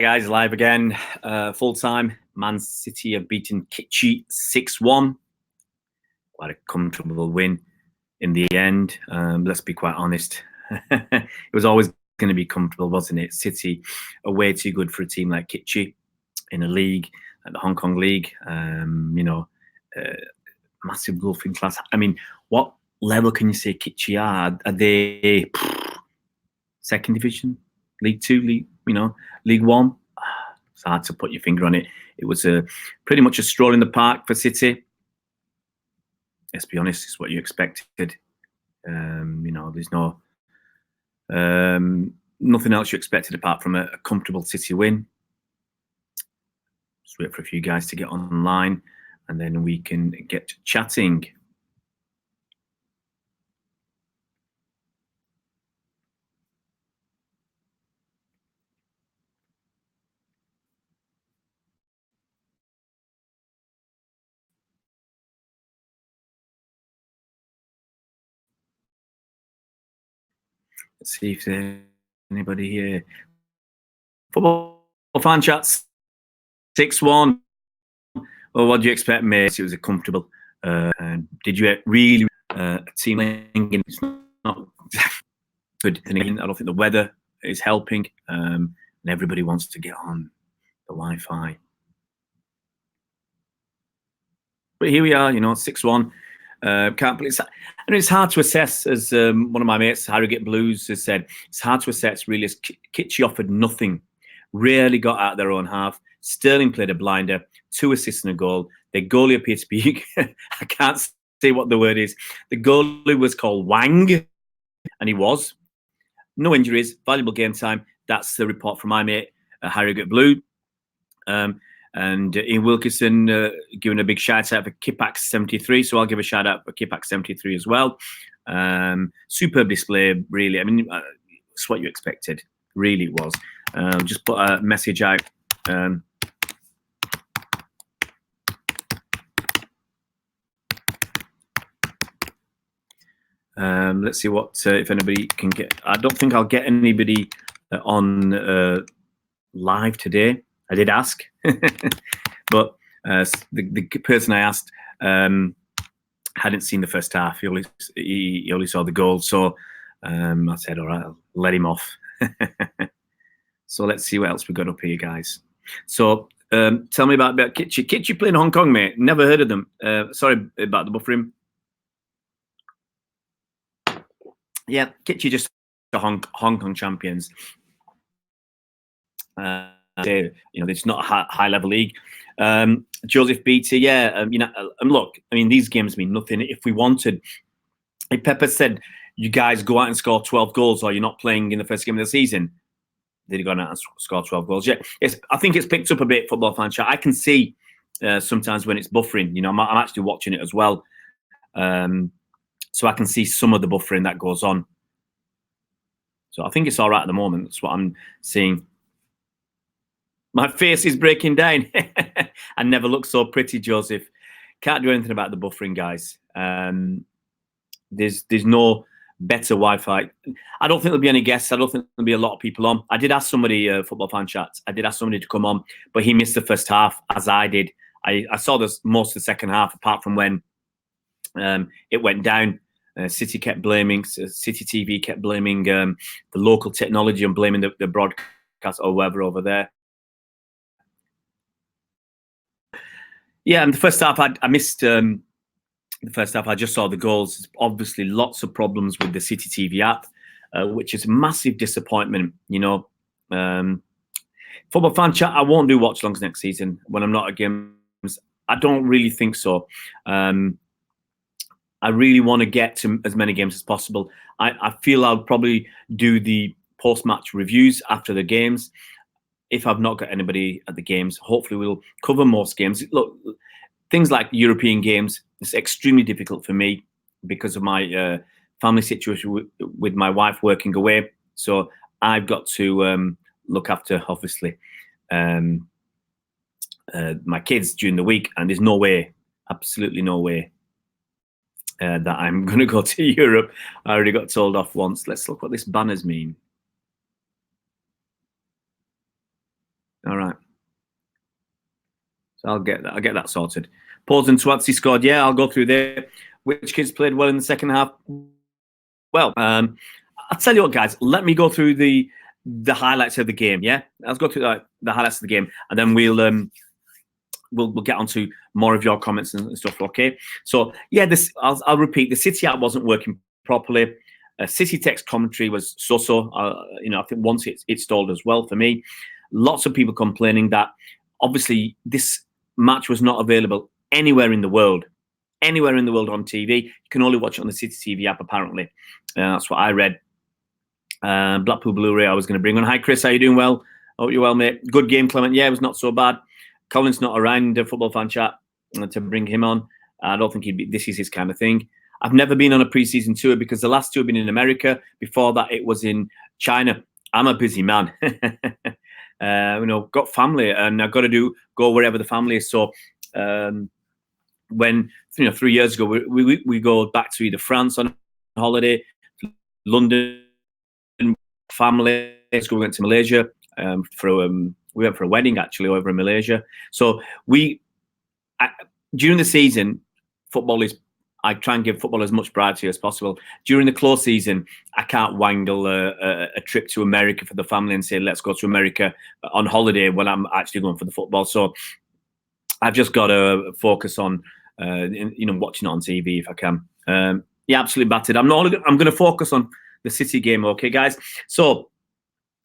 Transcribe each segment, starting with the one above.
Guys, live again, full time. Man City have beaten Kitchee 6-1. Quite a comfortable win in the end. Let's be quite honest. It was always going to be comfortable, wasn't it? City are way too good for a team like Kitchee in a league, like the Hong Kong League. Massive golfing class. I mean, what level can you say Kitchee are? Are they second division, League Two, League One? It's hard to put your finger on it. It was pretty much a stroll in the park for City. Let's be honest, it's what you expected. There's nothing else you expected apart from a comfortable City win. Just wait for a few guys to get online, and then we can get chatting. Let's see if there's anybody here. Football fan chats 6-1. Well, what do you expect, mate? It was a comfortable. Did you really a team? It's not good. I don't think the weather is helping, and everybody wants to get on the Wi-Fi. But here we are, 6-1. Can't believe it's hard to assess, as one of my mates, Harrogate Blues, has said. It's hard to assess, really, as Kitchee offered nothing. Rarely got out of their own half. Sterling played a blinder, 2 assists and a goal. Their goalie appeared to be, I can't say what the word is. The goalie was called Wang, and he was. No injuries, valuable game time. That's the report from my mate, Harrogate Blue. And Ian Wilkinson giving a big shout out for Kipax73. So I'll give a shout out for Kipax73 as well. Superb display, really. I mean, it's what you expected. Really it was. Just put a message out. Let's see what if anybody can get. I don't think I'll get anybody on live today. I did ask, but the person I asked hadn't seen the first half. He only saw the goal, so I said, "All right, I'll let him off." So let's see what else we got up here, guys. So tell me about Kitchee. Kitchee playing Hong Kong, mate. Never heard of them. Sorry about the buffering. Yeah, Kitchee just the Hong Kong champions. It's not a high level league. Joseph Beattie, yeah, look, I mean, these games mean nothing. If Pepper said, you guys go out and score 12 goals, or you're not playing in the first game of the season, they'd go out and score 12 goals. Yeah, I think it's picked up a bit, football fan chat. I can see sometimes when it's buffering. I'm actually watching it as well, so I can see some of the buffering that goes on. So I think it's all right at the moment. That's what I'm seeing. My face is breaking down. I never look so pretty, Joseph. Can't do anything about the buffering, guys. There's no better Wi-Fi. I don't think there'll be any guests. I don't think there'll be a lot of people on. I did ask somebody, football fan chat. I did ask somebody to come on, but he missed the first half, as I did. I saw most of the second half, apart from when it went down. City kept blaming, City TV kept blaming the local technology and blaming the broadcast or whoever over there. Yeah, and the first half, I missed the first half. I just saw the goals. There's obviously lots of problems with the City TV app, which is a massive disappointment. Football fan chat, I won't do watch-alongs next season when I'm not at games. I don't really think so. I really want to get to as many games as possible. I feel I'll probably do the post-match reviews after the games. If I've not got anybody at the games, hopefully we'll cover most games. Look, things like European games, it's extremely difficult for me because of my family situation with my wife working away. So I've got to look after, obviously, my kids during the week. And there's no way, absolutely no way, that I'm going to go to Europe. I already got told off once. Let's look what this banners mean. So I'll get that sorted. Pauls and Swansea scored. Yeah, I'll go through there. Which kids played well in the second half? Well, I'll tell you what, guys. Let me go through the highlights of the game. Yeah, let's go through the highlights of the game, and then we'll get onto more of your comments and stuff. Okay. So yeah, I'll repeat. The City app wasn't working properly. City text commentary was so-so. I think once it stalled as well for me. Lots of people complaining that obviously this match was not available anywhere in the world. Anywhere in the world on TV. You can only watch it on the City TV app, apparently. That's what I read. Blackpool Blu-ray I was going to bring on. Hi, Chris. How you doing? Well? Hope you're well, mate. Good game, Clement. Yeah, it was not so bad. Colin's not around the football fan chat to bring him on. I don't think this is his kind of thing. I've never been on a pre-season tour because the last two have been in America. Before that, it was in China. I'm a busy man. Got family and I've got to go wherever the family is. So when 3 years ago we go back to either France on holiday, London, family. We went to Malaysia we went for a wedding actually over in Malaysia. So during the season, I try and give football as much priority as possible. During the close season, I can't wangle a trip to America for the family and say, let's go to America on holiday when I'm actually going for the football. So I've just got to focus on, watching it on TV if I can. Yeah, absolutely battered. I'm going to focus on the City game. Okay, guys. So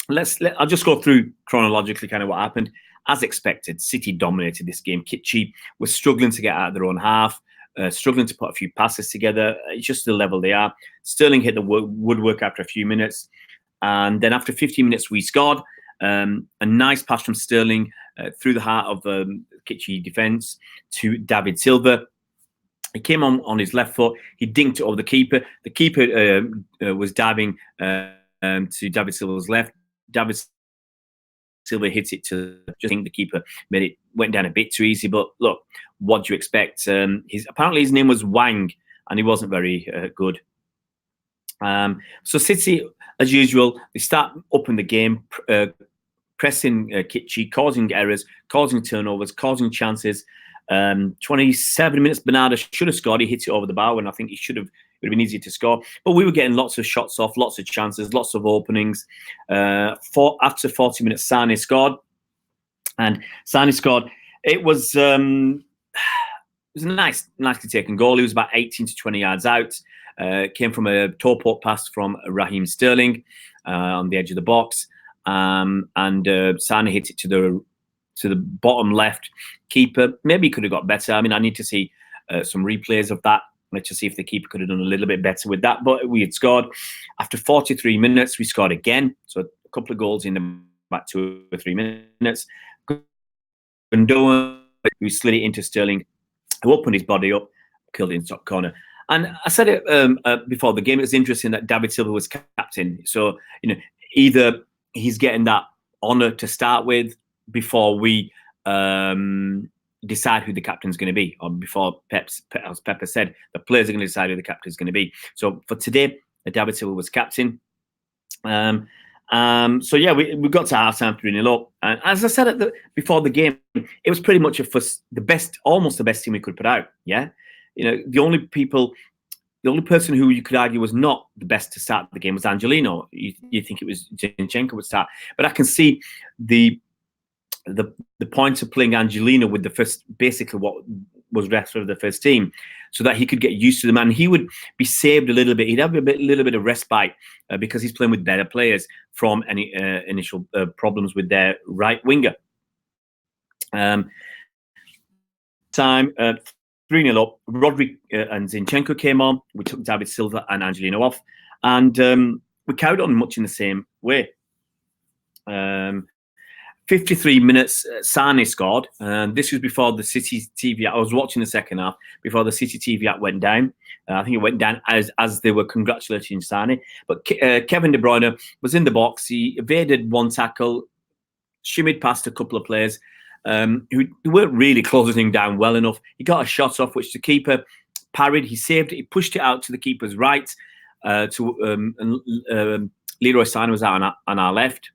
I'll just go through chronologically kind of what happened. As expected, City dominated this game. Kitchee was struggling to get out of their own half. Struggling to put a few passes together. It's just the level they are. Sterling hit the woodwork after a few minutes. And then after 15 minutes, we scored. A nice pass from Sterling through the heart of the Kitchee defence to David Silva. He came on his left foot. He dinked it over the keeper. The keeper was diving to David Silva's left. David Silva hit it to just think the keeper went down a bit too easy. But look, what do you expect? Apparently his name was Wang, and he wasn't very good. So City, as usual, they start up in the game, pressing Kitchee, causing errors, causing turnovers, causing chances. 27 minutes, Bernardo should have scored. He hit it over the bar when I think it would have been easy to score. But we were getting lots of shots off, lots of chances, lots of openings. After 40 minutes, Sane scored. And Sane scored. It was a nicely taken goal. He was about 18 to 20 yards out. Came from a toe-poke pass from Raheem Sterling on the edge of the box. And Sane hit it to the bottom left keeper. Maybe he could have got better. I mean, I need to see some replays of that to see if the keeper could have done a little bit better with that. But we had scored. After 43 minutes, we scored again. So a couple of goals in about 2 or 3 minutes. Gundogan, who slid it into Sterling, who opened his body up, killed it in top corner. And I said it before the game. It was interesting that David Silva was captain. So, either he's getting that honour to start with before we decide who the captain's going to be, or before as Pepper said, the players are going to decide who the captain's going to be. So for today, David Silva was captain. So yeah, we got to half-time 3-0 up. And as I said before the game, it was pretty much almost the best team we could put out. Yeah, the only person who you could argue was not the best to start the game was Angelino. You think it was Zinchenko would start, but I can see the point of playing Angelino with the first, basically what was rest of the first team, so that he could get used to them and he would be saved a little bit. He'd have a little bit of respite because he's playing with better players from any initial problems with their right winger. Time 3-0 up. Rodri and Zinchenko came on. We took David Silva and Angelino off, and we carried on much in the same way. 53 minutes, Sane scored. And this was before the City TV. I was watching the second half before the City TV app went down. I think it went down as they were congratulating Sane. But Kevin De Bruyne was in the box. He evaded one tackle, shimmied past a couple of players who weren't really closing him down well enough. He got a shot off, which the keeper parried. He saved it. He pushed it out to the keeper's right. Leroy Sane was out on our left.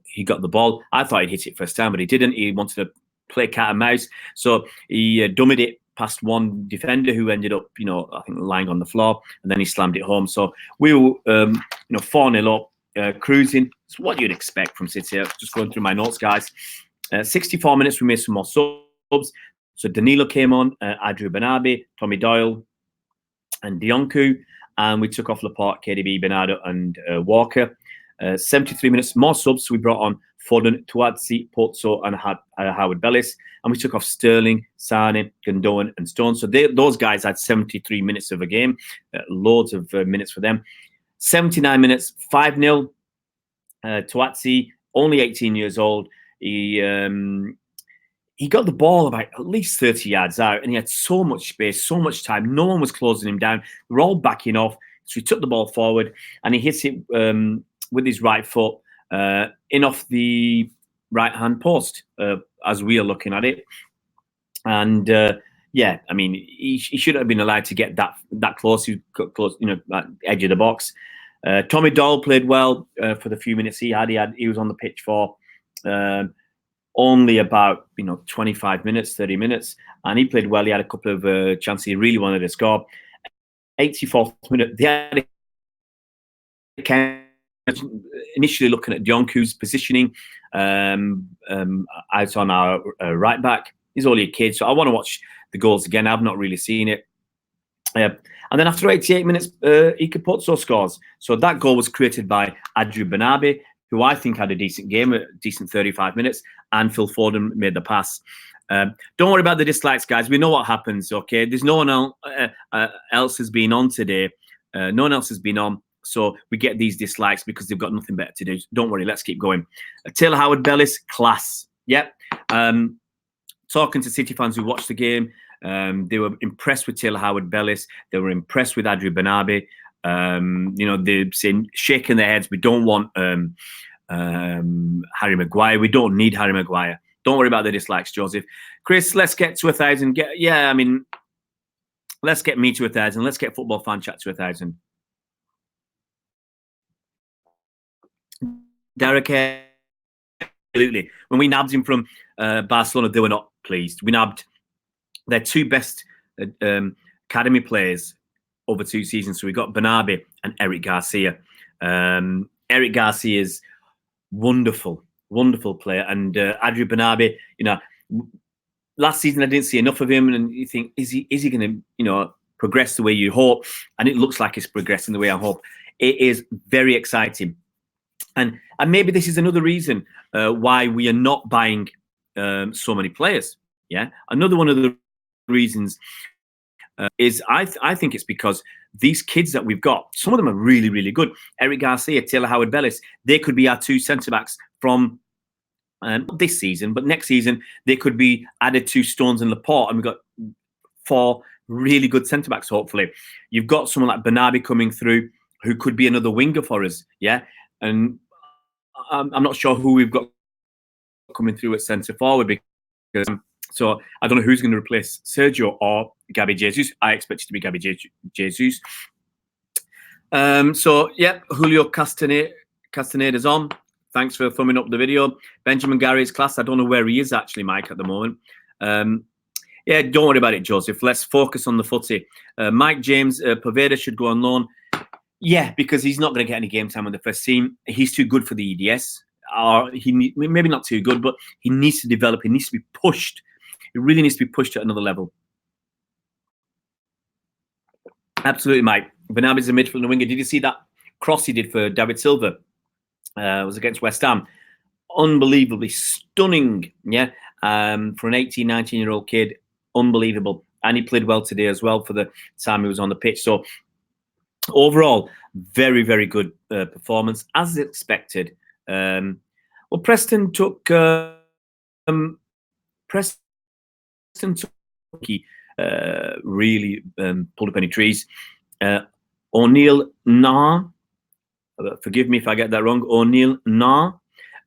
He got the ball. I thought he'd hit it first time, but he didn't. He wanted to play cat and mouse. So he dummied it past one defender who ended up, I think lying on the floor, and then he slammed it home. So we were, 4-0 up, cruising. It's what you'd expect from City. Just going through my notes, guys. 64 minutes, we made some more subs. So Danilo came on, Adrian Benabi, Tommy Doyle, and Dionku, and we took off Laporte, KDB, Bernardo, and Walker. 73 minutes, more subs. So we brought on Foden, Tuatsi, Pozzo, and Howard Bellis. And we took off Sterling, Sane, Gundogan, and Stone. So those guys had 73 minutes of a game. Loads of minutes for them. 79 minutes, 5-0. Tuatsi, only 18 years old. He got the ball about at least 30 yards out, and he had so much space, so much time. No one was closing him down. They were all backing off. So he took the ball forward, and he hits it with his right foot in off the right-hand post as we are looking at it. And yeah, I mean, he shouldn't have been allowed to get that close. He got close, that edge of the box. Tommy Doyle played well for the few minutes he had. He was on the pitch for only about 25 minutes, 30 minutes, and he played well. He had a couple of chances he really wanted to score. 84th minute, they had initially looking at Dionku's positioning out on our right back. He's only a kid, so I want to watch the goals again. I've not really seen it. And then after 88 minutes, Ike Pozzo scores. So that goal was created by Adrian Benabi, who I think had a decent game, a decent 35 minutes, and Phil Foden made the pass. Don't worry about the dislikes, guys. We know what happens, okay? There's no one else has been on today. No one else has been on. So we get these dislikes because they've got nothing better to do. Don't worry, let's keep going. Taylor Howard Bellis, class. Yep. Talking to City fans who watched the game, they were impressed with Taylor Howard Bellis. They were impressed with Adrian Benabi. They're saying, shaking their heads, we don't want Harry Maguire. We don't need Harry Maguire. Don't worry about the dislikes, Joseph. Chris, let's get to 1,000. Let's get me to 1,000. Let's get Football Fan Chat to 1,000. Derek, absolutely. When we nabbed him from Barcelona, they were not pleased. We nabbed their two best academy players over 2 seasons. So we got Benabi and Eric Garcia. Eric Garcia is wonderful player, and Adrian Benabi, last season I didn't see enough of him, and you think, is he going to progress the way you hope? And it looks like he's progressing the way I hope. It is very exciting, and maybe this is another reason why we are not buying so many players. Yeah, another one of the reasons is I think it's because these kids that we've got, some of them are really, really good. Eric Garcia, Taylor Howard Bellis, they could be our 2 centre-backs from not this season, but next season. They could be added to Stones and Laporte, and we've got 4 really good centre-backs, hopefully. You've got someone like Benabi coming through who could be another winger for us, yeah? And I'm not sure who we've got coming through at centre-forward, because so I don't know who's going to replace Sergio or Gabby Jesus. I expect it to be Gabby Jesus. So, yeah, Julio Castaneda's on. Thanks for thumbing up the video. Benjamin Gary's class. I don't know where he is actually, Mike, at the moment. Yeah, don't worry about it, Joseph. Let's focus on the footy. Mike James, Poveda should go on loan. Yeah, because he's not going to get any game time on the first team. He's too good for the EDS. Or maybe not too good, but he needs to develop. He needs to be pushed. He really needs to be pushed at another level. Absolutely, Mike. Benabi's a midfielder and winger. Did you see that cross he did for David Silva? It was against West Ham. Unbelievably stunning, yeah, for an 18, 19-year-old kid. Unbelievable. And he played well today as well for the time he was on the pitch. So overall, very, very good performance, as expected. Well, Preston took really pulled up any trees. O'Neill Nah, forgive me if I get that wrong. O'Neill Nah.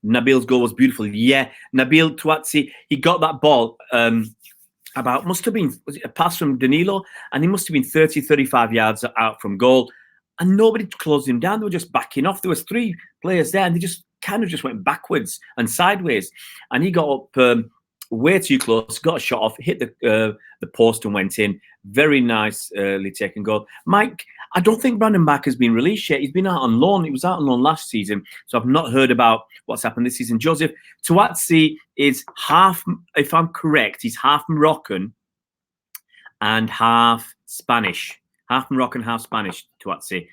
Nabil's goal was beautiful. Yeah, Nabil Tuatsi, he got that ball must have been, was it a pass from Danilo? And he must have been 30, 35 yards out from goal. And nobody closed him down. They were just backing off. There was 3 players there, and they just kind of just went backwards and sideways. And he got up way too close, got a shot off, hit the post and went in. Very nicely taken goal. Mike, I don't think Brandon Barker's been released yet. He's been out on loan. He was out on loan last season, so I've not heard about what's happened this season. Joseph, Tuatsi is half, if I'm correct, he's half Moroccan and half Spanish. Half Moroccan, half Spanish, Tuatsi.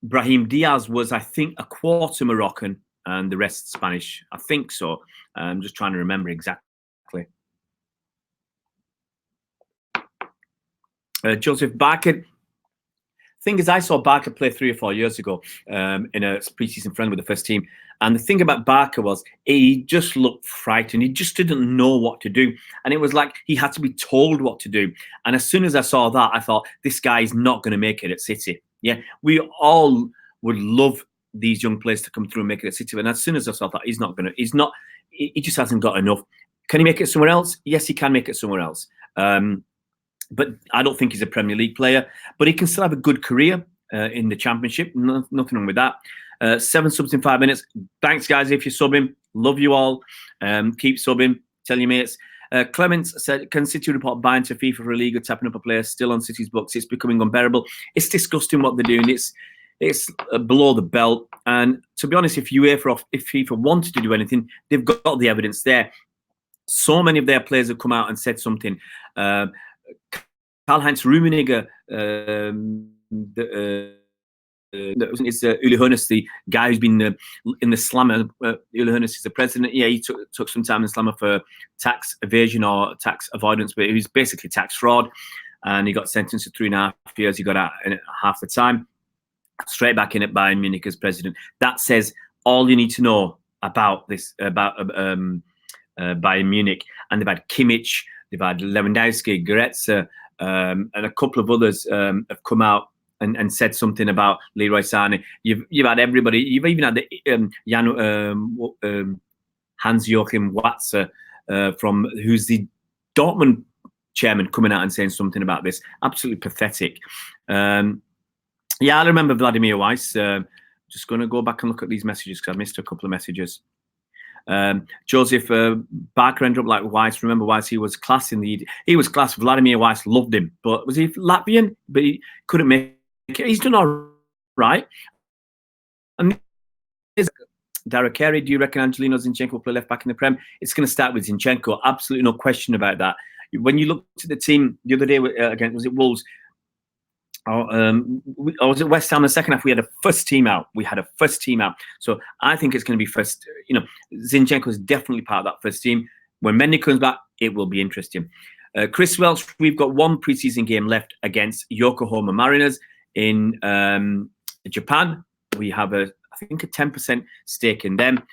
Brahim Diaz was, I think, a quarter Moroccan and the rest Spanish. I think so. I'm just trying to remember exactly. Joseph Barker. Thing is, I saw Barker play 3 or 4 years ago in a pre-season friend with the first team. And the thing about Barker was he just looked frightened. He just didn't know what to do. And it was like he had to be told what to do. And as soon as I saw that, I thought, this guy is not going to make it at City. Yeah, we all would love these young players to come through and make it at City. And as soon as I saw that, he just hasn't got enough. Can he make it somewhere else? Yes, he can make it somewhere else. But I don't think he's a Premier League player. But he can still have a good career in the Championship. Nothing wrong with that. 7 subs in 5 minutes. Thanks, guys, if you sub him. Love you all. Keep subbing. Tell your mates. Clements said, can City report buying to FIFA for a league or tapping up a player still on City's books? It's becoming unbearable. It's disgusting what they're doing. It's below the belt. And to be honest, if FIFA wanted to do anything, they've got the evidence there. So many of their players have come out and said something. Karl-Heinz Rummenigge, it's Uli Hoeneß, the guy who's been in the slammer. Uli Hoeneß is the president. Yeah, he took some time in slammer for tax evasion or tax avoidance, but he was basically tax fraud, and he got sentenced to 3.5 years. He got out in half the time, straight back in at Bayern Munich as president. That says all you need to know about this, about Bayern Munich. And they've had Kimmich, they've had Lewandowski, Goretzka, and a couple of others have come out and said something about Leroy Sané. You've had everybody. You've even had the Hans-Joachim Watzke from who's the Dortmund chairman coming out and saying something about this. Absolutely pathetic. Yeah, I remember Vladimir Weiss. Just going to go back and look at these messages because I missed a couple of messages. Joseph Barker ended up like Weiss. Remember Weiss? He was class in the. He was class. Vladimir Weiss loved him, but was he Latvian? But he couldn't make it. He's done all right. And Derek Carey, do you reckon Angelino Zinchenko will play left back in the Prem? It's going to start with Zinchenko. Absolutely no question about that. When you looked at the team the other day, again, was it Wolves? Or was it West Ham? The second half, we had a first team out. So I think it's going to be first. You know, Zinchenko is definitely part of that first team. When Mendy comes back, it will be interesting. Chris Welch, we've got one preseason game left against Yokohama Mariners in Japan. We have I think a 10% stake in them.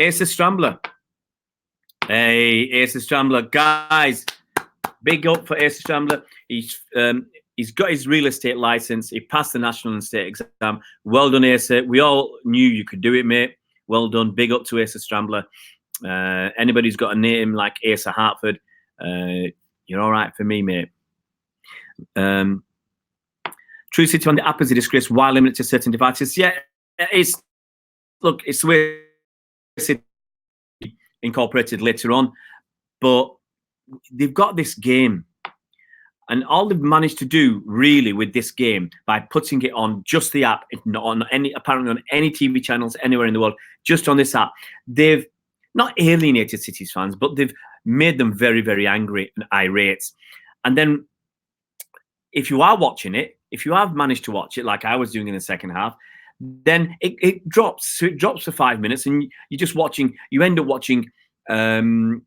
Asa Strambler. Hey, Asa Strambler. Guys, big up for Asa Strambler. He's got his real estate license. He passed the national and state exam. Well done, Asa. We all knew you could do it, mate. Well done. Big up to Asa Strambler. Anybody who's got a name like Asa Hartford, you're all right for me, mate. True City on the app is a disgrace. Why limit it to certain devices? Yeah, it's the way City incorporated later on, but they've got this game. And all they've managed to do really with this game by putting it on just the app, not on apparently on any TV channels anywhere in the world, just on this app, they've not alienated City's fans, but they've made them very, very angry and irate. And then if you are watching it, if you have managed to watch it like I was doing in the second half, then it drops. So it drops for 5 minutes and you're just watching, you end up watching some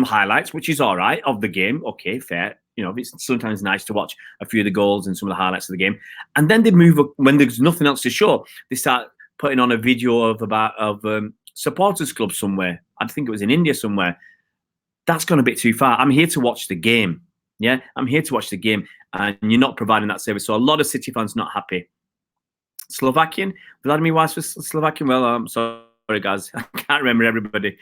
highlights, which is all right, of the game. Okay, fair. You know, it's sometimes nice to watch a few of the goals and some of the highlights of the game. And then they move up when there's nothing else to show. They start putting on a video of supporters clubs somewhere. I think it was in India somewhere. That's gone a bit too far. I'm here to watch the game. Yeah, I'm here to watch the game, and you're not providing that service. So a lot of City fans not happy. Slovakian, Vladimir Weiss was Slovakian. Well, I'm sorry, guys, I can't remember everybody.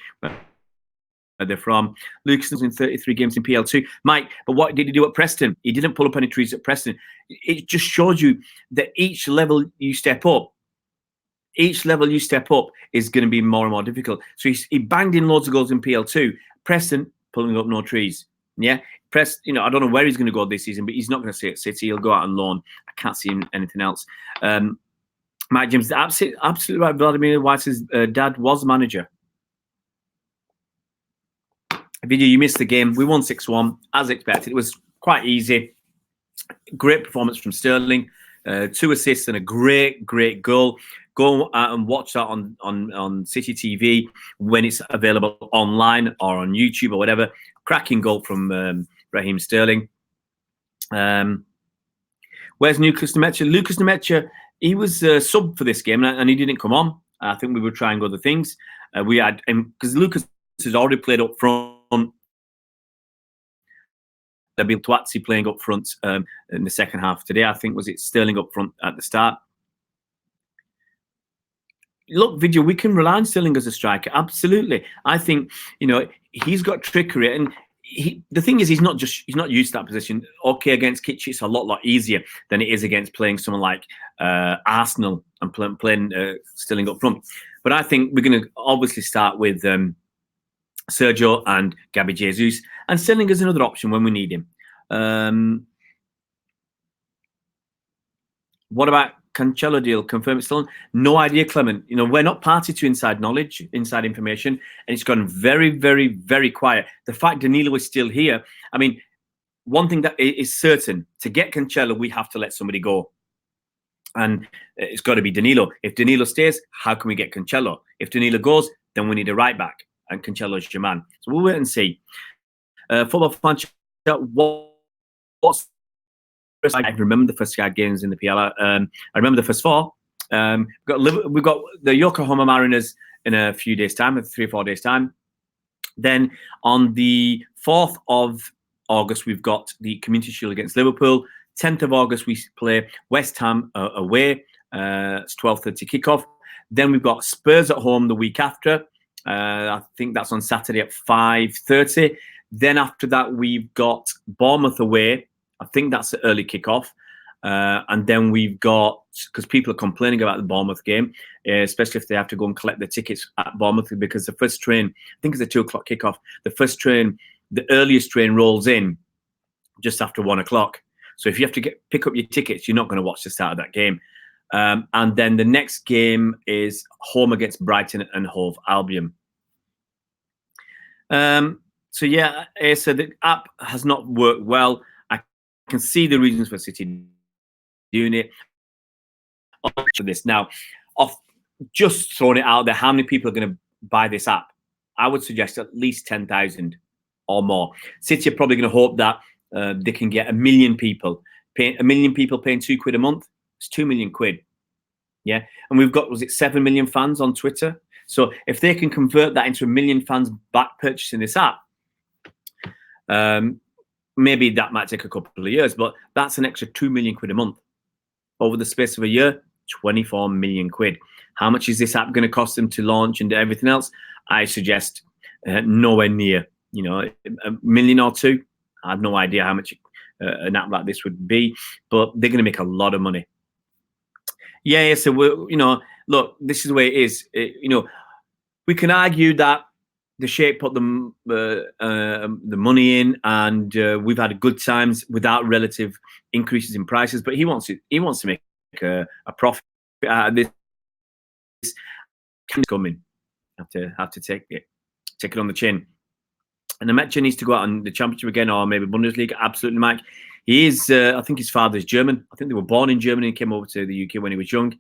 They're from. Lucas in 33 games in PL2. Mike, but what did he do at Preston? He didn't pull up any trees at Preston. It just shows you that each level you step up is going to be more and more difficult. So he banged in loads of goals in PL2, Preston pulling up no trees. Yeah, I don't know where he's going to go this season, but he's not going to stay at City. He'll go out on loan. I can't see him anything else. Mike James, absolutely right. Vladimir White's dad was manager. Video, you missed the game. We won 6-1 as expected. It was quite easy. Great performance from Sterling. 2 assists and a great goal. Go and watch that on City TV when it's available online or on YouTube or whatever. Cracking goal from Raheem Sterling. Where's Lucas Nemecha? Lucas Nemecha, he was sub for this game and he didn't come on. I think we were trying other things. We had because Lucas has already played up front. Nabil Touatsi playing up front in the second half today. I think was it Sterling up front at the start. Look, Video, we can rely on Sterling as a striker. Absolutely. I think, he's got trickery. And the thing is, he's not used to that position. Okay, against Kitchee, it's a lot easier than it is against playing someone like Arsenal and playing Sterling up front. But I think we're going to obviously start with Sergio and Gabby Jesus. And Sterling is another option when we need him. What about Cancelo deal? Confirm it's still on? No idea, Clement. We're not party to inside knowledge, inside information, and it's gone very, very, very quiet. The fact Danilo is still here, I mean, one thing that is certain, to get Cancelo, we have to let somebody go. And it's got to be Danilo. If Danilo stays, how can we get Cancelo? If Danilo goes, then we need a right back, and Cancelo is your man. So we'll wait and see. Football fan chat, what's I remember the first 5 games in the PL. I remember the first 4. We've got the Yokohama Mariners in a few days' time, 3 or 4 days' time. Then on the 4th of August, we've got the Community Shield against Liverpool. 10th of August, we play West Ham away. It's 12:30 kickoff. Then we've got Spurs at home the week after. I think that's on Saturday at 5:30. Then after that, we've got Bournemouth away. I think that's the early kickoff. And then we've got, because people are complaining about the Bournemouth game, especially if they have to go and collect the tickets at Bournemouth, because the first train, I think it's a 2 o'clock kickoff. The first train, the earliest train rolls in just after 1 o'clock. So if you have to pick up your tickets, you're not going to watch the start of that game. And then the next game is home against Brighton and Hove Albion. So yeah, so the app has not worked well. Can see the reasons for City doing it. This now, just throwing it out there, how many people are going to buy this app? I would suggest at least 10,000 or more. City are probably going to hope that they can get 1 million people. Paying 1 million people paying £2 a month. It's 2 million quid. Yeah, and we've got 7 million fans on Twitter. So if they can convert that into 1 million fans back purchasing this app. Maybe that might take a couple of years, but that's an extra 2 million quid a month. Over the space of a year, 24 million quid. How much is this app going to cost them to launch and everything else? I suggest nowhere near, $1 million or 2 million. I have no idea how much an app like this would be, but they're going to make a lot of money. Yeah, so look, this is the way it is. We can argue that the Sheikh put the money in, and we've had good times without relative increases in prices. But he wants to make a profit out of this. Coming, have to take it on the chin. And the Mecha needs to go out on the Championship again, or maybe Bundesliga. Absolutely, Mike. He is. I think his father's German. I think they were born in Germany and came over to the UK when he was young.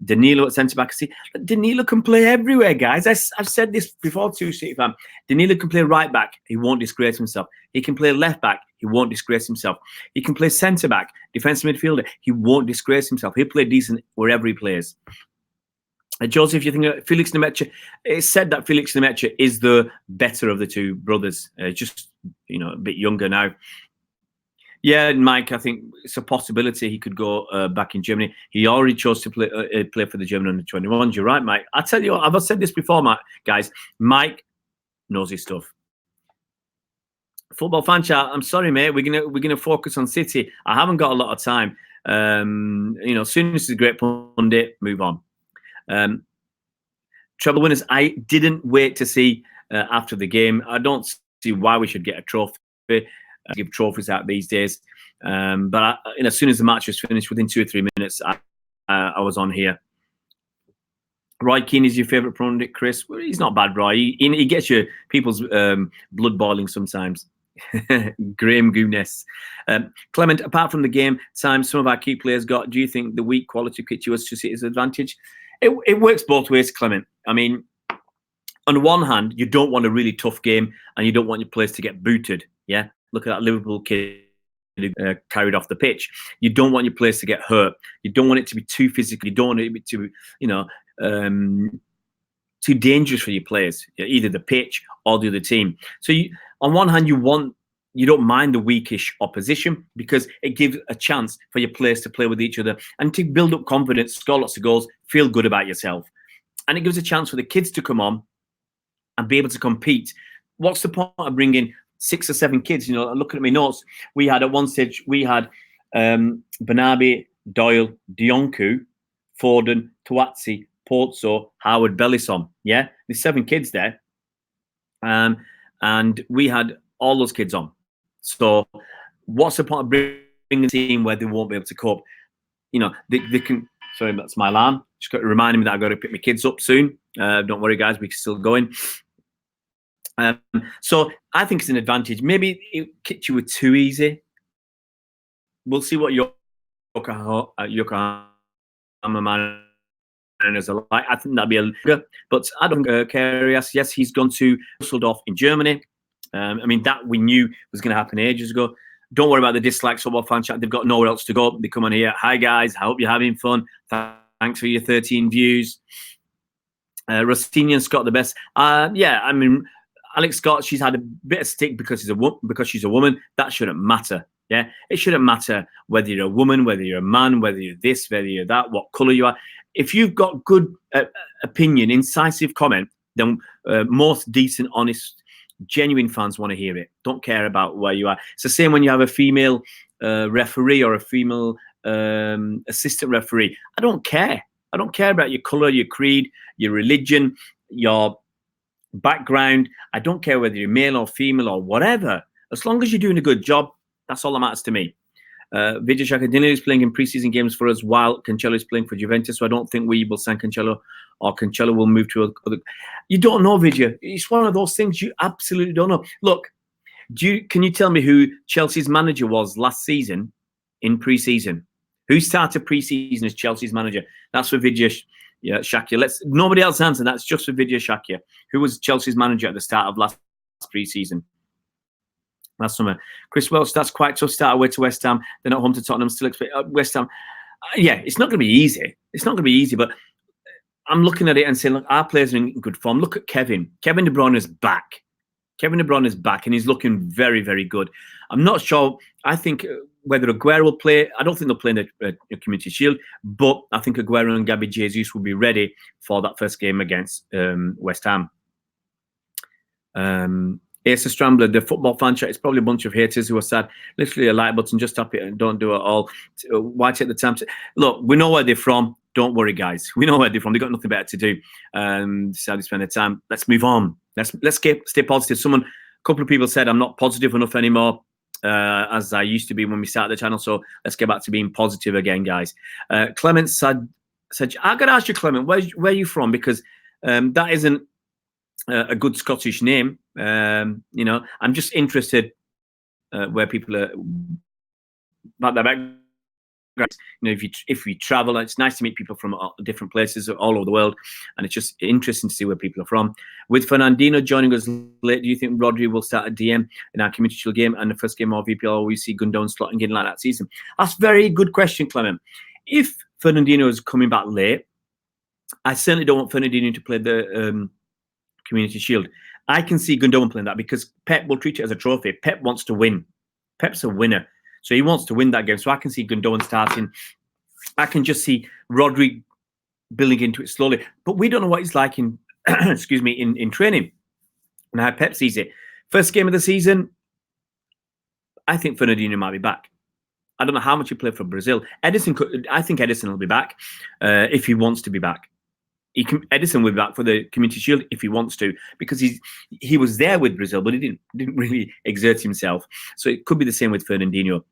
Danilo at centre back. See, Danilo can play everywhere, guys. I've said this before too, City fan. Danilo can play right back. He won't disgrace himself. He can play left back. He won't disgrace himself. He can play centre back, defensive midfielder. He won't disgrace himself. He'll play decent wherever he plays. Joseph, you think Felix Nemecha? It's said that Felix Nemecha is the better of the 2 brothers. Just a bit younger now. Yeah, Mike, I think it's a possibility he could go back in Germany. He already chose to play for the German under-21s. You're right, Mike. I tell you what, I've said this before, Mike, guys. Mike knows his stuff. Football fan chat. I'm sorry, mate. We're gonna focus on City. I haven't got a lot of time. Soon is a great pundit. Move on. Treble winners. I didn't wait to see after the game. I don't see why we should get a trophy. Give trophies out these days. But as soon as the match was finished, within 2 or 3 minutes, I was on here. Roy Keane is your favourite pundit, Chris? Well, he's not bad, Roy. He gets your people's blood boiling sometimes. Graham Goodness. Clement, apart from the game time some of our key players got, do you think the weak quality of Kitchee was to his advantage? It works both ways, Clement. I mean, on one hand, you don't want a really tough game and you don't want your players to get booted. Yeah, look at that Liverpool kid carried off the pitch. You don't want your players to get hurt. You don't want it to be too physical. You don't want it to be too, too dangerous for your players, either the pitch or the other team. So on one hand, you don't mind the weakish opposition because it gives a chance for your players to play with each other and to build up confidence, score lots of goals, feel good about yourself. And it gives a chance for the kids to come on and be able to compete. What's the point of bringing 6 or 7 kids? Looking at my notes, we had at one stage, Banabi, Doyle, Dionku, Foden, Tuatsi, Pozzo, Howard, Bellisson. Yeah, there's 7 kids there. And we had all those kids on. So what's the point of bringing a team where they won't be able to cope? They can... Sorry, that's my alarm. Just got to remind me that I've got to pick my kids up soon. Don't worry, guys, we're still going. So I think it's an advantage. Maybe Kitchee were too easy. We'll see what Yokohama managers are like. I think that'd be a good. But I don't care. Yes, he's gone to Düsseldorf in Germany. I mean, that we knew was going to happen ages ago. Don't worry about the dislikes football fan chat. They've got nowhere else to go. They come on here. Hi, guys. I hope you're having fun. Thanks for your 13 views. Rossini and Scott, the best. Yeah, I mean, Alex Scott, she's had a bit of stick because she's a woman. That shouldn't matter. Yeah, it shouldn't matter whether you're a woman, whether you're a man, whether you're this, whether you're that, what colour you are. If you've got good opinion, incisive comment, then most decent, honest, genuine fans want to hear it. Don't care about where you are. It's the same when you have a female referee or a female assistant referee. I don't care. I don't care about your colour, your creed, your religion, your background. I don't care whether you're male or female or whatever. As long as you're doing a good job, that's all that matters to me. Vijay Shakadini is playing in preseason games for us while Cancelo is playing for Juventus. So I don't think we will sign Cancelo or Cancelo will move to other. You don't know, Vijay. It's one of those things you absolutely don't know. Look, can you tell me who Chelsea's manager was last season in preseason? Who started preseason as Chelsea's manager? That's for Vijay Shakya. Nobody else answer. That's just for Vijay Shakya. Who was Chelsea's manager at the start of last preseason? Last summer. Chris Welch, that's quite tough start away to West Ham. They're not home to Tottenham. Still expect West Ham. Yeah, it's not going to be easy. It's not going to be easy, but I'm looking at it and saying, look, our players are in good form. Look at Kevin. Kevin De Bruyne is back. Kevin De Bruyne is back, and he's looking very, very good. I'm not sure. I think whether Aguero will play, I don't think they'll play in the Community Shield, but I think Aguero and Gabi Jesus will be ready for that first game against West Ham. Asa Strambler, the football fan chat is probably a bunch of haters who are sad. Literally a like button, just tap it and don't do it all. Why take the time to look? We know where they're from. Don't worry, guys. We know where they're from. They've got nothing better to do. Decided to spend their time. Let's move on. Let's stay positive. A couple of people said I'm not positive enough anymore as I used to be when we started the channel. So let's get back to being positive again, guys. Clement said, I got to ask you, Clement, where are you from? Because that isn't a good Scottish name. I'm just interested where people are about their background. If we travel, it's nice to meet people from different places all over the world, and it's just interesting to see where people are from. With Fernandinho joining us late, do you think Rodri will start a DM in our Community Shield game and the first game of VPL, or we see Gundogan slotting in like that season? That's a very good question, Clement. If Fernandinho is coming back late, I certainly don't want Fernandinho to play the Community Shield. I can see Gundogan playing that because Pep will treat it as a trophy. Pep wants to win. Pep's a winner. So he wants to win that game. So I can see Gundogan starting. I can just see Rodri building into it slowly. But we don't know what he's like in in training and how Pep sees it. First game of the season, I think Fernandinho might be back. I don't know how much he played for Brazil. I think Edison will be back if he wants to be back. Edison will be back for the Community Shield if he wants to, because he was there with Brazil, but he didn't really exert himself. So it could be the same with Fernandinho.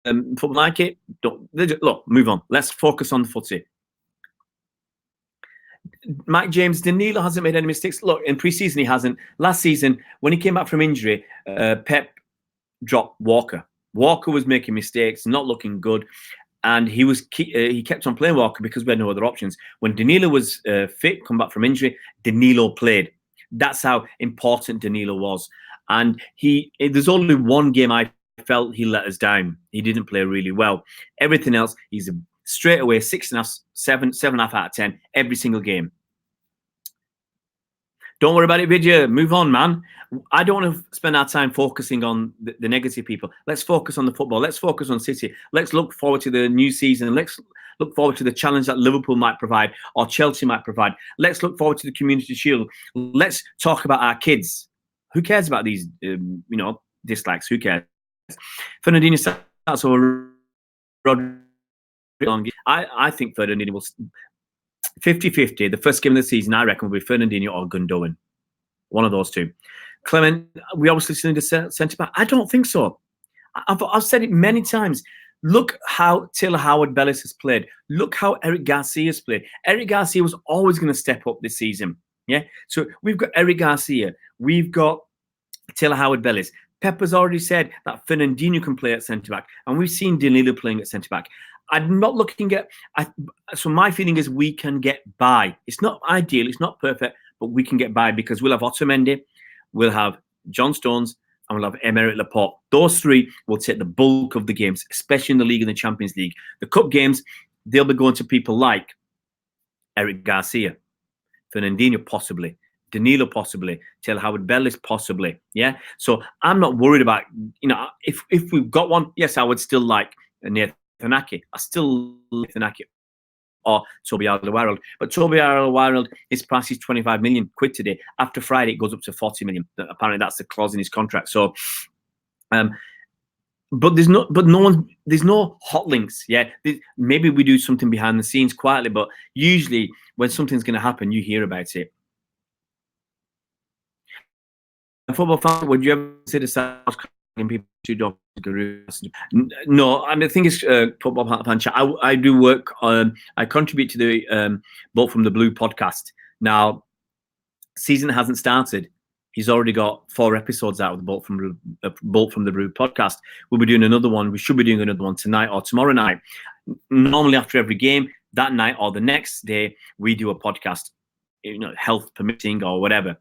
Football market, look, move on. Let's focus on the footy. Mike James, Danilo hasn't made any mistakes. Look, in pre-season he hasn't. Last season, when he came back from injury, Pep dropped Walker. Walker was making mistakes, not looking good, and he kept on playing Walker because we had no other options. When Danilo was fit, come back from injury, Danilo played. That's how important Danilo was. And there's only one game I felt he let us down. He didn't play really well. Everything else, he's straight away 6.5, 7.5 out of 10 every single game. Don't worry about it, Vidya. Move on, man. I don't want to spend our time focusing on the negative people. Let's focus on the football. Let's focus on City. Let's look forward to the new season. Let's look forward to the challenge that Liverpool might provide or Chelsea might provide. Let's look forward to the Community Shield. Let's talk about our kids. Who cares about these, dislikes? Who cares? Fernandinho starts over. I think Fernandinho will 50-50. The first game of the season, I reckon, will be Fernandinho or Gundogan. One of those two. Clement, we obviously still need a centre back. I don't think so. I've said it many times. Look how Taylor Howard-Bellis has played. Look how Eric Garcia has played. Eric Garcia was always going to step up this season. Yeah. So we've got Eric Garcia. We've got Taylor Howard-Bellis. Pepper's already said that Fernandinho can play at centre back, and we've seen Danilo playing at centre back. I'm not looking at. So my feeling is we can get by. It's not ideal. It's not perfect, but we can get by because we'll have Otamendi, we'll have John Stones, and we'll have Aymeric Laporte. Those three will take the bulk of the games, especially in the league and the Champions League. The cup games, they'll be going to people like Eric Garcia, Fernandinho possibly, Danilo possibly, Taylor Howard-Bellis possibly. Yeah. So I'm not worried about, if we've got one, yes, I would still like Nathan Ake. I still like Nathan Ake or Toby Alderweireld. But Toby Alderweireld, his price is 25 million quid today. After Friday, it goes up to 40 million. Apparently, that's the clause in his contract. So, but there's no hot links. Yeah, maybe we do something behind the scenes quietly, but usually when something's going to happen, you hear about it. A football fan, would you ever consider people to dog gurus? No, I mean, the thing is, football fan chat. I do work on. I contribute to the Bolt from the Blue podcast. Now, season hasn't started. He's already got 4 episodes out of the Bolt from the Blue podcast. We'll be doing another one. We should be doing another one tonight or tomorrow night. Normally after every game, that night or the next day, we do a podcast. Health permitting or whatever.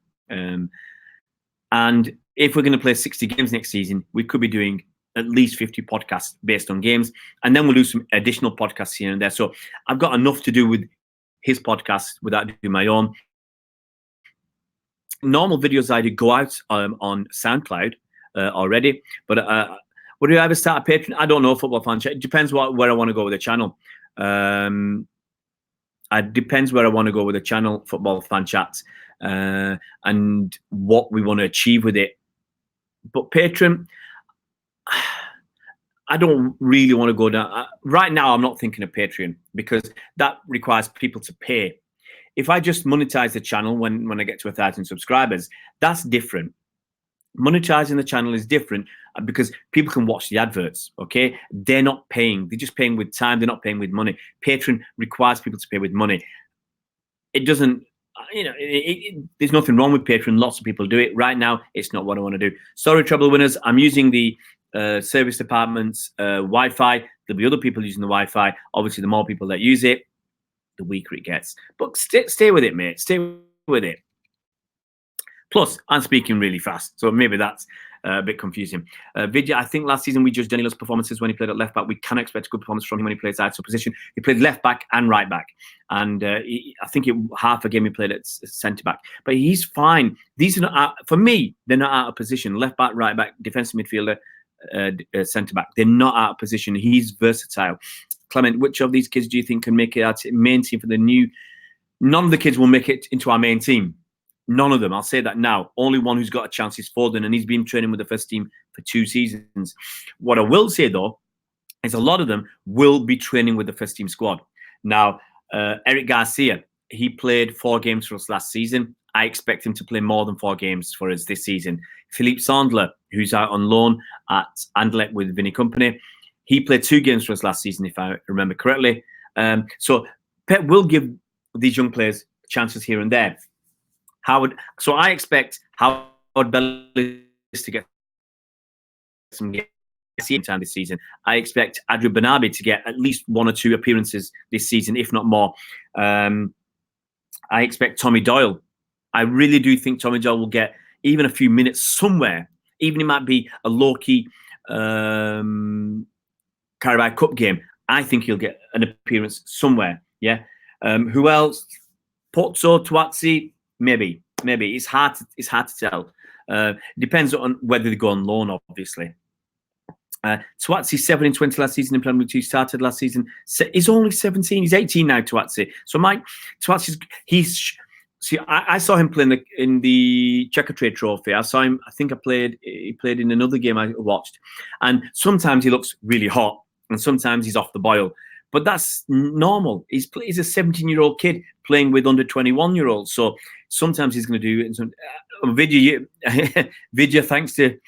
And if we're going to play 60 games next season, we could be doing at least 50 podcasts based on games. And then we'll do some additional podcasts here and there. So I've got enough to do with his podcast without doing my own. Normal videos I do go out on SoundCloud already. But would you ever start a Patreon? I don't know, football fan chat. It depends where I want to go with the channel. It depends where I want to go with the channel, football fan chats, and what we want to achieve with it. But Patreon, I don't really want to go down. Right now, I'm not thinking of Patreon because that requires people to pay. If I just monetize the channel when I get to 1,000 subscribers, that's different. Monetizing the channel is different because people can watch the adverts, okay? They're not paying. They're just paying with time. They're not paying with money. Patreon requires people to pay with money. It doesn't, there's nothing wrong with Patreon. Lots of people do it. Right now, it's not what I want to do. Sorry, Treble Winners. I'm using the service department's Wi-Fi. There'll be other people using the Wi-Fi. Obviously, the more people that use it, the weaker it gets. But stay with it, mate. Stay with it. Plus, I'm speaking really fast, so maybe that's a bit confusing. Vidya, I think last season we judged Danilo's performances when he played at left back. We can expect a good performance from him when he plays outside position. He played left back and right back, and I think half a game he played at centre back. But he's fine. These are not for me. They're not out of position. Left back, right back, defensive midfielder, centre back. They're not out of position. He's versatile. Clement, which of these kids do you think can make it our main team for the new? None of the kids will make it into our main team. None of them. I'll say that now. Only one who's got a chance is Foden, and he's been training with the first team for 2 seasons. What I will say, though, is a lot of them will be training with the first team squad. Now, Eric Garcia, he played 4 games for us last season. I expect him to play more than 4 games for us this season. Philippe Sandler, who's out on loan at Anderlecht with Vinny Company, he played 2 games for us last season, if I remember correctly. So Pep will give these young players chances here and there. So I expect Howard Bellis to get some time this season. I expect Adrian Banabi to get at least 1 or 2 appearances this season, if not more. I expect Tommy Doyle. I really do think Tommy Doyle will get even a few minutes somewhere. Even it might be a low-key Carabao Cup game. I think he'll get an appearance somewhere. Yeah. Who else? Pozzo, Tuazzi, maybe. It's hard to tell. Depends on whether they go on loan, obviously. Tuazzi 7 in 20 last season in Premier League 2, started last season. He's only 17. He's 18 now, Tuazzi. So I saw him playing in the Checkatrade Trophy. I saw him. I think he played in another game I watched. And sometimes he looks really hot, and sometimes he's off the boil. But that's normal. He's a 17-year-old kid playing with under 21-year-olds. So sometimes he's going to do it. Vidya, thanks to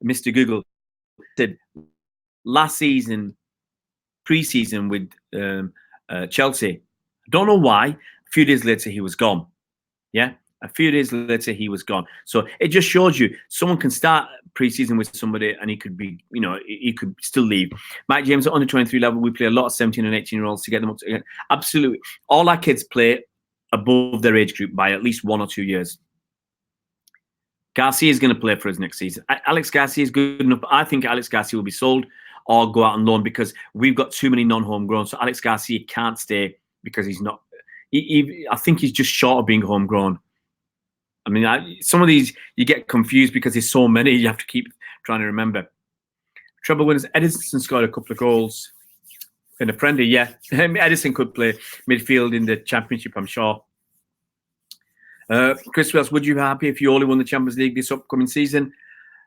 Mr. Google, said last season, pre-season with Chelsea. I don't know why. A few days later, he was gone. Yeah, a few days later, he was gone. So it just shows you someone can start pre-season with somebody and he could be, he could still leave. Mike James at under 23 level, we play a lot of 17 and 18-year-olds to get them up to absolutely. All our kids play above their age group by at least 1 or 2 years. Garcia is going to play for us next season. Alex Garcia is good enough. But I think Alex Garcia will be sold or go out on loan because we've got too many non-homegrown. So Alex Garcia can't stay because he's not. I think he's just short of being homegrown. I mean, some of these you get confused because there's so many. You have to keep trying to remember. Treble winners. Edison scored a couple of goals in a friendly. Yeah, Edison could play midfield in the Championship, I'm sure. Chris Wells, would you be happy if you only won the Champions League this upcoming season?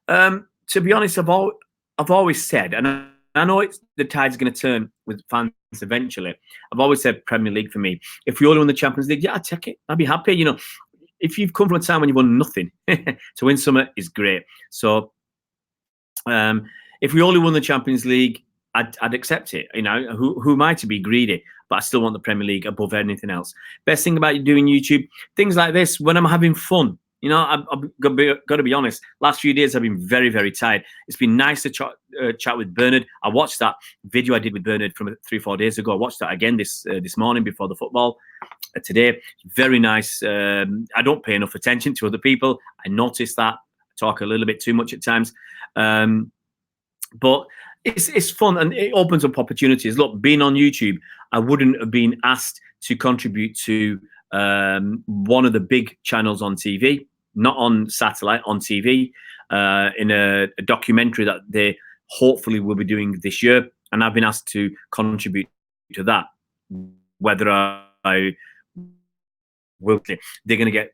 To be honest, I've always said, and I know the tide's going to turn with fans eventually. I've always said Premier League for me. If we only won the Champions League, yeah, I'd take it. I'd be happy. If you've come from a time when you've won nothing, to win something is great. So, if we only won the Champions League, I'd accept it. Who am I to be greedy? But I still want the Premier League above anything else. Best thing about doing YouTube, things like this, when I'm having fun. I've got to be honest. Last few days, I've been very, very tired. It's been nice to chat with Bernard. I watched that video I did with Bernard from 3-4 days ago. I watched that again this morning before the football. Today, very nice. I don't pay enough attention to other people. I notice that. I talk a little bit too much at times. But it's fun and it opens up opportunities. Look, being on YouTube, I wouldn't have been asked to contribute to one of the big channels on TV, not on satellite, on TV, in a documentary that they hopefully will be doing this year. And I've been asked to contribute to that. Whether I will, they're going to get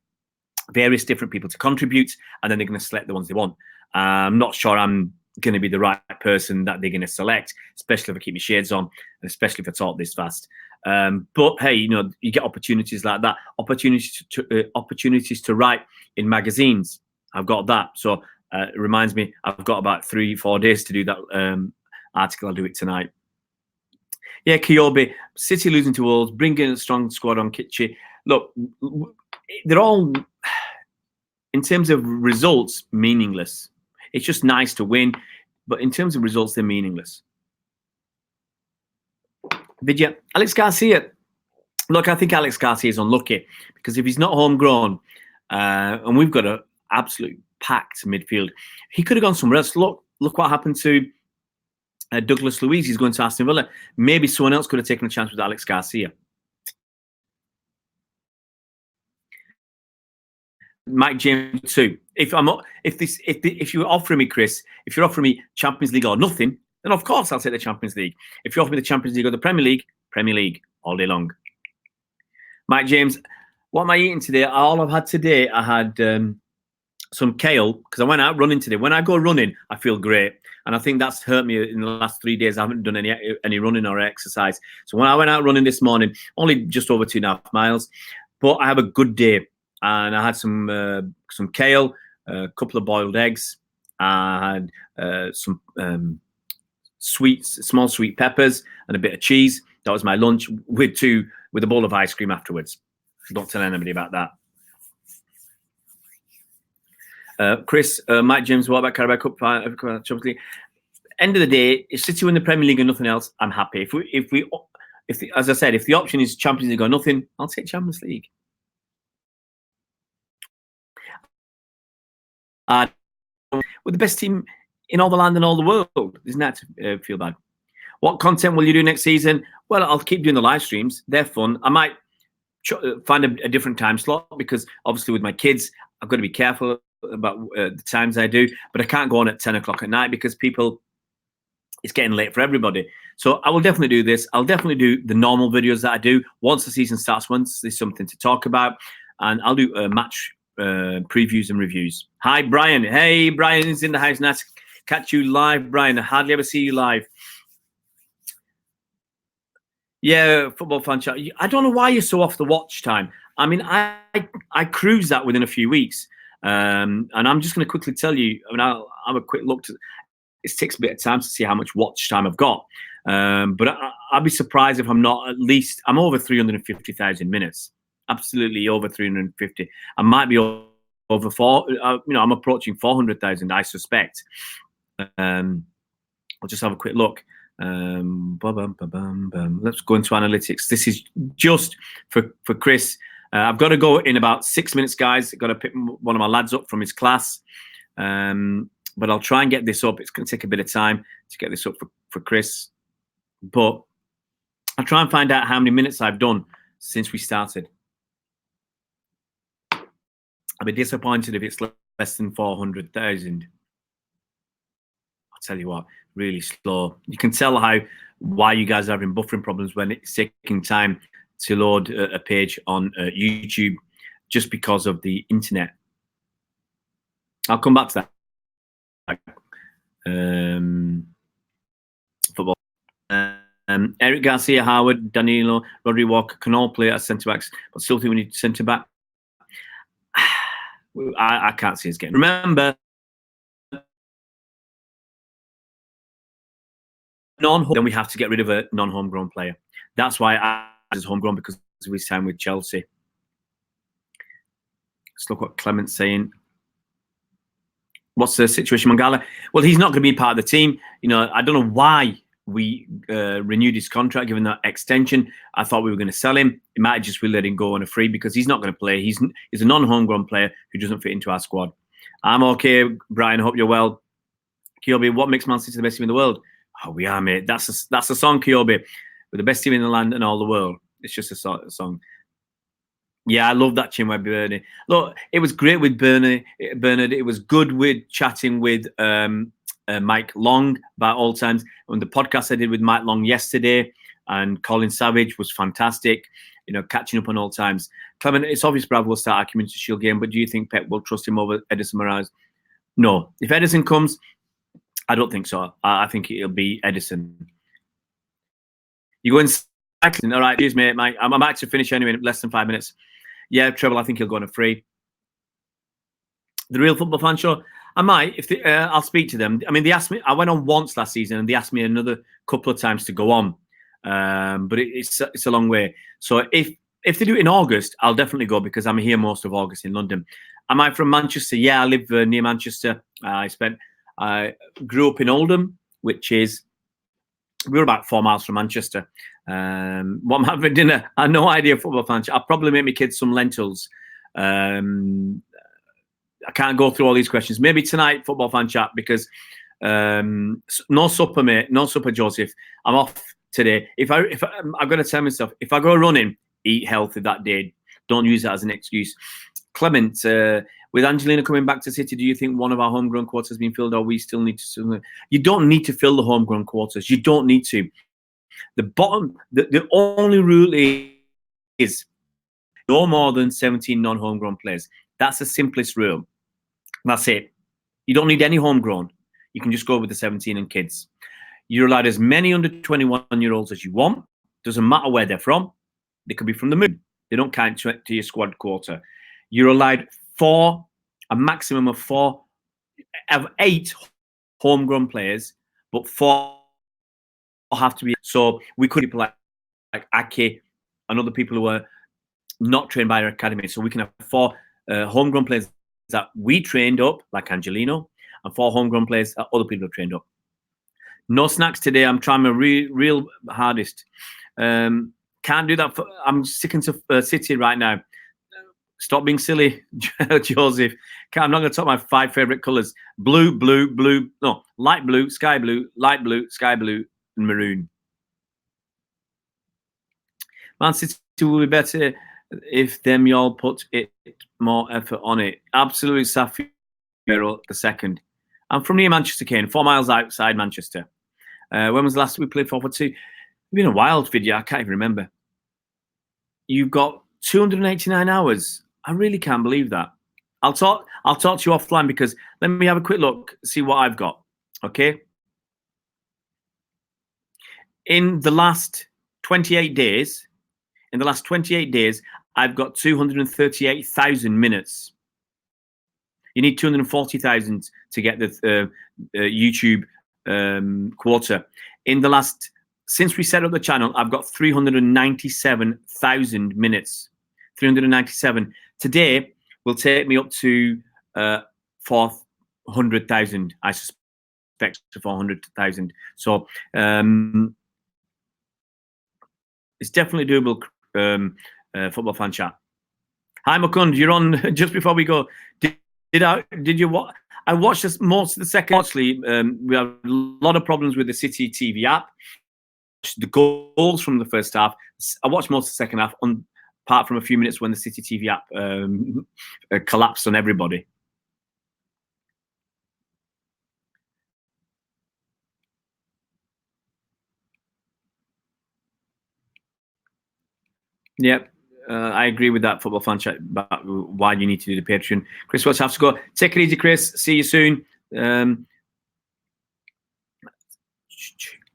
various different people to contribute, and then they're going to select the ones they want. I'm not sure I'm going to be the right person that they're going to select, especially if I keep my shades on, and especially if I talk this fast. But hey, you get opportunities like that, opportunities to write in magazines. I've got that, so it reminds me I've got about 3-4 days to do that article. I'll do it tonight. Yeah, Kyobe, City losing to Wolves, bringing a strong squad on Kitchee. Look, they're all, in terms of results, meaningless. It's just nice to win, but in terms of results, they're meaningless. Vidya, Alex Garcia. Look, I think Alex Garcia is unlucky because if he's not homegrown, and we've got an absolute packed midfield, he could have gone somewhere else. Look what happened to Douglas Luiz. He's going to Aston Villa. Maybe someone else could have taken a chance with Alex Garcia. Mike James too. If you're offering me, Chris, if you're offering me Champions League or nothing, then of course I'll take the Champions League. If you offer me the Champions League or the Premier League all day long. Mike James, what am I eating today? All I've had today, I had some kale because I went out running today. When I go running, I feel great, and I think that's hurt me in the last 3 days. I haven't done any running or exercise. So when I went out running this morning, only just over 2.5 miles, but I have a good day, and I had some kale, a couple of boiled eggs, I had some small sweet peppers, and a bit of cheese. That was my lunch with a bowl of ice cream afterwards. Don't tell anybody about that. Chris, Mike James, what about Carabao Cup? Champions League? End of the day, if City win the Premier League and nothing else, I'm happy. As I said, if the option is Champions League or nothing, I'll take Champions League. We're the best team in all the land and all the world. Isn't that to feel bad? What content will you do next season? Well, I'll keep doing the live streams. They're fun. I might find a different time slot because obviously with my kids, I've got to be careful about the times I do. But I can't go on at 10 o'clock at night because it's getting late for everybody. So I will definitely do this. I'll definitely do the normal videos that I do once the season starts, once there's something to talk about. And I'll do match previews and reviews. Hi, Brian. Hey, Brian is in the house. Nice to catch you live, Brian. I hardly ever see you live. Yeah, football fan chat. I don't know why you're so off the watch time. I mean, I cruise that within a few weeks. And I'm just going to quickly tell you, I mean, I'll have a quick look. It takes a bit of time to see how much watch time I've got. But I'll be surprised if I'm not at least, I'm over 350,000 minutes. Absolutely over 350. I might be over I'm approaching 400,000, I suspect. I'll just have a quick look. Let's go into analytics. This is just for Chris. I've got to go in about 6 minutes, guys. I've got to pick one of my lads up from his class. But I'll try and get this up. It's going to take a bit of time to get this up for Chris. But I'll try and find out how many minutes I've done since we started. I'll be disappointed if it's less than 400,000. I'll tell you what, really slow. You can tell why you guys are having buffering problems when it's taking time to load a page on YouTube just because of the internet. I'll come back to that. Football. Eric Garcia, Howard, Danilo, Rodri Walker can all play as centre backs, but still think we need centre back. I can't see us getting. Remember, then we have to get rid of a non-homegrown player. That's why I is homegrown, because of his time with Chelsea. Let's look what Clement's saying. What's the situation, Mangala? Well, he's not going to be part of the team. You know, I don't know why we renewed his contract, given that extension. I thought we were going to sell him. It might just be letting go on a free because he's not going to play. He's a non-homegrown player who doesn't fit into our squad. I'm okay, Brian. Hope you're well. Kyobe, what makes Man City the best team in the world? Oh, we are, mate. That's a song, Kyobe. We're the best team in the land and all the world. It's just a song. Yeah, I love that Chinwe Bernard. Look, it was great with Bernard. It was good with chatting with Mike Long about all times. And the podcast I did with Mike Long yesterday and Colin Savage was fantastic. You know, catching up on all times. Clement, it's obvious Brad will start our Community Shield game, but do you think Pep will trust him over Edison Moraes? No. If Edison comes, I don't think so. I think it'll be Edison. You go in cycling. All right, cheers, mate. I'm about to finish anyway in less than 5 minutes. Yeah, Treble, I think he'll go on a free. The Real Football Fan Show, I might. I'll speak to them. I mean, they asked me. I went on once last season, and they asked me another couple of times to go on. But it's a long way. So if they do it in August, I'll definitely go because I'm here most of August in London. Am I from Manchester? Yeah, I live near Manchester. I grew up in Oldham, which is we're about 4 miles from Manchester. What I'm having for dinner? I have no idea. Football fan. I'll probably make my kids some lentils. I can't go through all these questions. Maybe tonight, football fan chat, because no supper, mate. No supper, Joseph. I'm off today. I've got to tell myself, if I go running, eat healthy that day. Don't use that as an excuse. Clement, with Angelina coming back to City, do you think one of our homegrown quarters has been filled, or we still need to? You don't need to fill the homegrown quarters. You don't need to. The only rule is no more than 17 non-homegrown players. That's the simplest rule. That's it. You don't need any homegrown. You can just go with the 17 and kids. You're allowed as many under 21-year-olds as you want. Doesn't matter where they're from. They could be from the moon. They don't count to your squad quota. You're allowed a maximum of 8 homegrown players, but 4 have to be. So we could people like Ake and other people who are not trained by our academy. So we can have 4 homegrown players that we trained up, like Angelino, and 4 homegrown players that other people have trained up. No snacks today. I'm trying my real hardest. Can't do that. I'm sticking to City right now. Stop being silly, Joseph. I'm not going to talk my 5 favorite colors: blue, blue, blue. No, light blue, sky blue, light blue, sky blue, and maroon. Man City will be better if them y'all put more effort on it. Absolutely, Safi the second. I'm from near Manchester, Kane, 4 miles outside Manchester. When was the last we played 4-4-2? It's been a wild video. I can't even remember. You've got 289 hours. I really can't believe that. I'll talk to you offline because let me have a quick look, see what I've got. Okay. In the last 28 days, I've got 238,000 minutes. You need 240,000 to get the YouTube quota. Since we set up the channel, I've got 397,000 minutes. 397. Today will take me up to 400,000. I suspect to 400,000. So it's definitely doable. Football fan chat. Hi Mukund, you're on just before we go. Did you watch? I watched most of the second. Actually, we have a lot of problems with the City TV app. The goals from the first half. I watched most of the second half, apart from a few minutes when the City TV app collapsed on everybody. Yep. I agree with that, football fan chat, about why you need to do the Patreon. Chris Watts has to go. Take it easy, Chris. See you soon.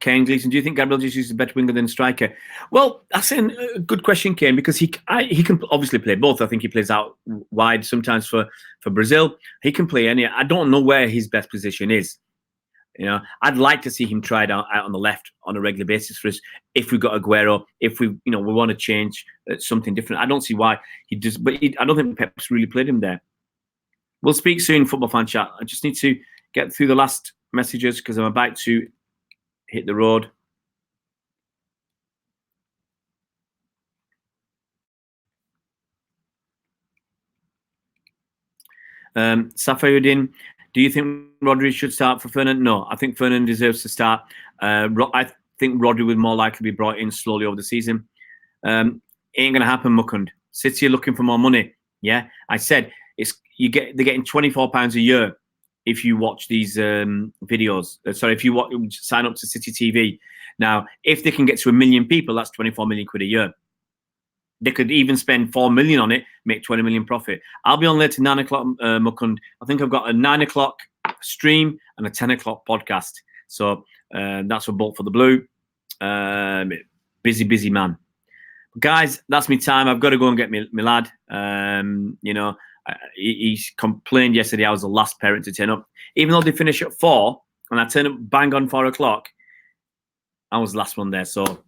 Kane Gleason, do you think Gabriel Jesus is a better winger than striker? Well, that's a good question, Kane, because he can obviously play both. I think he plays out wide sometimes for Brazil. He can play any. I don't know where his best position is. You know, I'd like to see him tried out on the left on a regular basis for us. If we've got Aguero, if we want to change something different, I don't see why he does. But I don't think Pep's really played him there. We'll speak soon, football fan chat. I just need to get through the last messages because I'm about to hit the road. Safayuddin, do you think Rodri should start for Fernand? No, I think Fernand deserves to start. I think Rodri would more likely be brought in slowly over the season. Ain't going to happen, Mukund. City are looking for more money. Yeah, I said they're getting £24 a year if you watch these videos. Sorry, if you sign up to City TV. Now, if they can get to 1 million people, that's 24 million quid a year. They could even spend 4 million on it, make 20 million profit. I'll be on later 9 o'clock, Mukund. I think I've got a 9 o'clock stream and a 10 o'clock podcast. So that's a bolt for the blue. Busy man. Guys, that's me time. I've got to go and get my lad. He complained yesterday I was the last parent to turn up. Even though they finish at 4 and I turn up bang on 4 o'clock, I was the last one there. So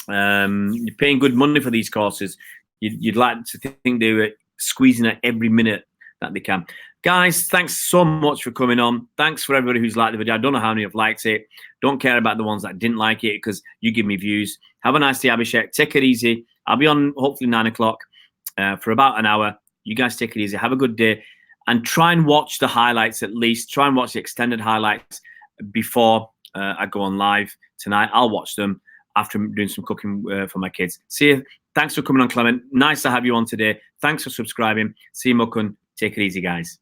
you're paying good money for these courses. You'd like to think they were squeezing at every minute that they can. Guys, thanks so much for coming on. Thanks for everybody who's liked the video. I don't know how many have liked it. Don't care about the ones that didn't like it because you give me views. Have a nice day, Abhishek. Take it easy. I'll be on hopefully 9 o'clock for about an hour. You guys take it easy. Have a good day. And try and watch the highlights at least. Try and watch the extended highlights before I go on live tonight. I'll watch them after doing some cooking for my kids. See you. Thanks for coming on, Clement. Nice to have you on today. Thanks for subscribing. See you, Mukun. Take it easy, guys.